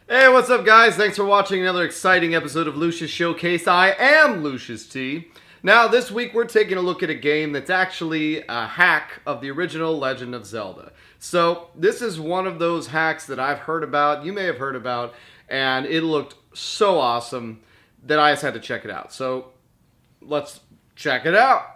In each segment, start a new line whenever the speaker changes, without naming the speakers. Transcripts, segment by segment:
Hey, what's up, guys? Thanks for watching another exciting episode of Lucious Showcase. I am Lucious T. Now, this week we're taking a look at a game that's actually a hack of the original Legend of Zelda. So, this is one of those hacks that I've heard about, you may have heard about, and it looked so awesome that I just had to check it out. So, let's check it out.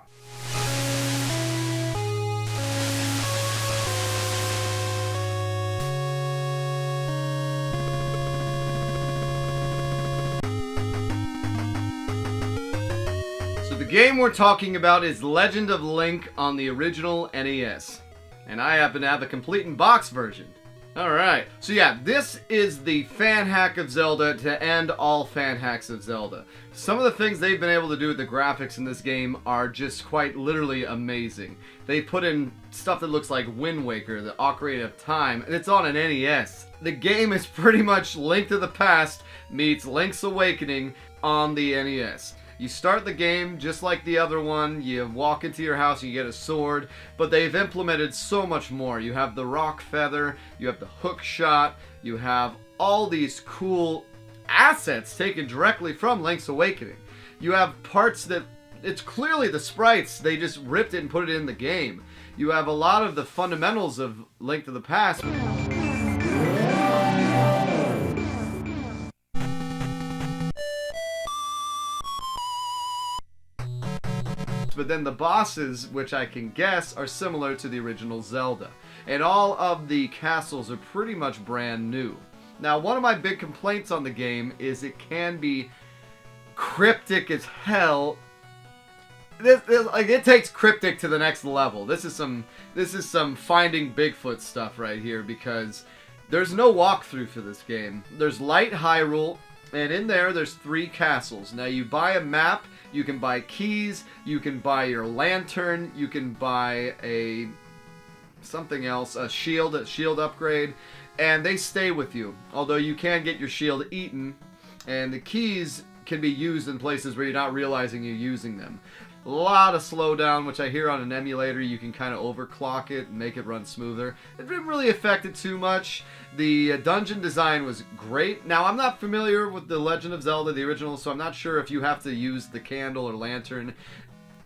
The game we're talking about is Legend of Link on the original NES. And I happen to have the complete in box version. Alright, so yeah, this is the fan hack of Zelda to end all fan hacks of Zelda. Some of the things they've been able to do with the graphics in this game are just quite literally amazing. They put in stuff that looks like Wind Waker, the Ocarina of Time, and it's on an NES. The game is pretty much Link to the Past meets Link's Awakening on the NES. You start the game just like the other one, you walk into your house and you get a sword, but they've implemented so much more. You have the rock feather, you have the hook shot, you have all these cool assets taken directly from Link's Awakening. You have parts that, it's clearly the sprites, they just ripped it and put it in the game. You have a lot of the fundamentals of Link to the Past. But then the bosses, which I can guess, are similar to the original Zelda. And all of the castles are pretty much brand new. Now, one of my big complaints on the game is it can be cryptic as hell. It takes cryptic to the next level. This is some Finding Bigfoot stuff right here, because there's no walkthrough for this game. There's Light Hyrule, and in there's 3 castles. Now, you buy a map, you can buy keys, you can buy your lantern, you can buy something else, a shield upgrade, and they stay with you. Although you can get your shield eaten, and the keys can be used in places where you're not realizing you're using them. A lot of slowdown, which I hear on an emulator, you can kind of overclock it and make it run smoother. It didn't really affect it too much. The dungeon design was great. Now, I'm not familiar with the Legend of Zelda, the original, so I'm not sure if you have to use the candle or lantern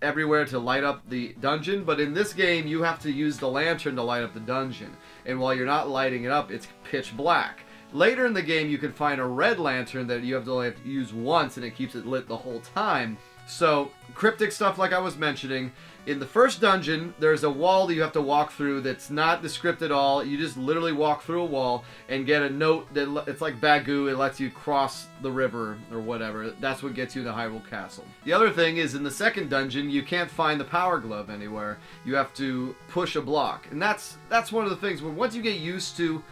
everywhere to light up the dungeon, but in this game, you have to use the lantern to light up the dungeon. And while you're not lighting it up, it's pitch black. Later in the game, you can find a red lantern that you have to use once, and it keeps it lit the whole time. So, cryptic stuff like I was mentioning. In the first dungeon, there's a wall that you have to walk through that's not descript at all. You just literally walk through a wall and get a note that it's like Bagoo. It lets you cross the river or whatever. That's what gets you to Hyrule Castle. The other thing is, in the second dungeon, you can't find the power glove anywhere. You have to push a block. And that's one of the things where once you get used to,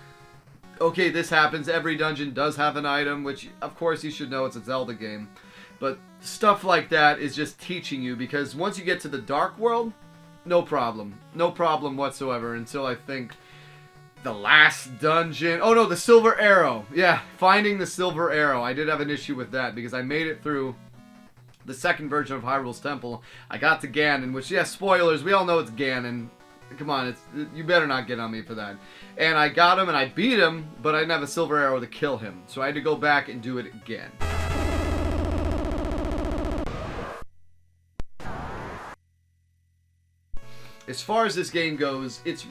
okay, this happens, every dungeon does have an item, which of course you should know, it's a Zelda game. But stuff like that is just teaching you, because once you get to the Dark World, no problem. No problem whatsoever until I think the last dungeon. Oh no, the Silver Arrow. Yeah, finding the Silver Arrow. I did have an issue with that because I made it through the second version of Hyrule's Temple. I got to Ganon, which, yeah, spoilers, we all know it's Ganon. Come on, you better not get on me for that. And I got him and I beat him, but I didn't have a Silver Arrow to kill him. So I had to go back and do it again. As far as this game goes, it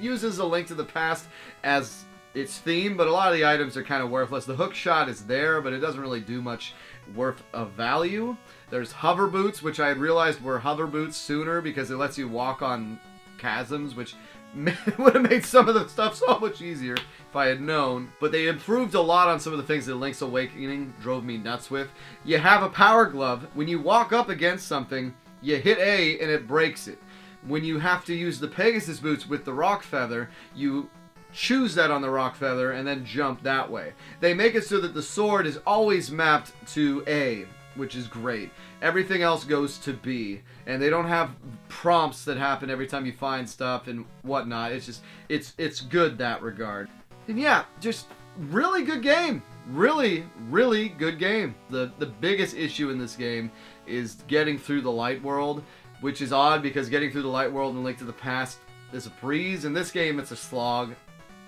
uses A Link to the Past as its theme, but a lot of the items are kind of worthless. The hook shot is there, but it doesn't really do much worth of value. There's hover boots, which I had realized were hover boots sooner because it lets you walk on chasms, which would have made some of the stuff so much easier if I had known. But they improved a lot on some of the things that Link's Awakening drove me nuts with. You have a power glove. When you walk up against something, you hit A and it breaks it. When you have to use the Pegasus boots with the rock feather, you choose that on the rock feather and then jump that way. They make it so that the sword is always mapped to A, which is great. Everything else goes to B, and they don't have prompts that happen every time you find stuff and whatnot. It's just, it's good that regard. And yeah, just really good game. Really, really good game. The biggest issue in this game is getting through the light world, which is odd because getting through the light world in Link to the Past is a breeze. In this game, it's a slog.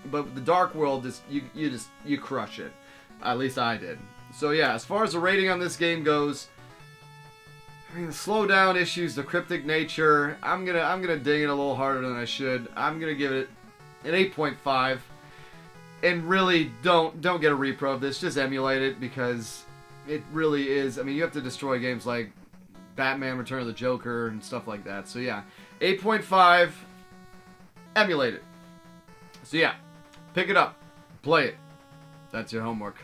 but the Dark World, you crush it. At least I did. So yeah, as far as the rating on this game goes, I mean, the slowdown issues, the cryptic nature, I'm gonna ding it a little harder than I should. I'm gonna give it an 8.5. And really, don't get a repro of this. Just emulate it, because it really is. I mean, you have to destroy games like Batman: Return of the Joker and stuff like that. So yeah, 8.5. Emulate it. So yeah, pick it up, play it. That's your homework.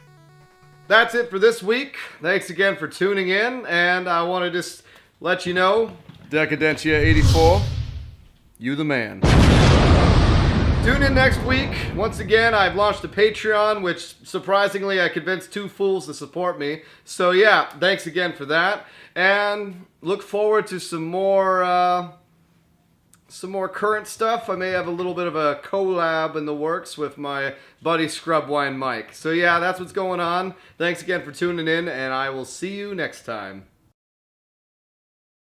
That's it for this week. Thanks again for tuning in, and I want to just let you know, Decadentia84, you the man. Tune in next week. Once again, I've launched a Patreon, which surprisingly I convinced 2 fools to support me. So yeah, thanks again for that. And look forward to some more current stuff. I may have a little bit of a collab in the works with my buddy Scrubwine Mike. So yeah, that's what's going on. Thanks again for tuning in, and I will see you next time.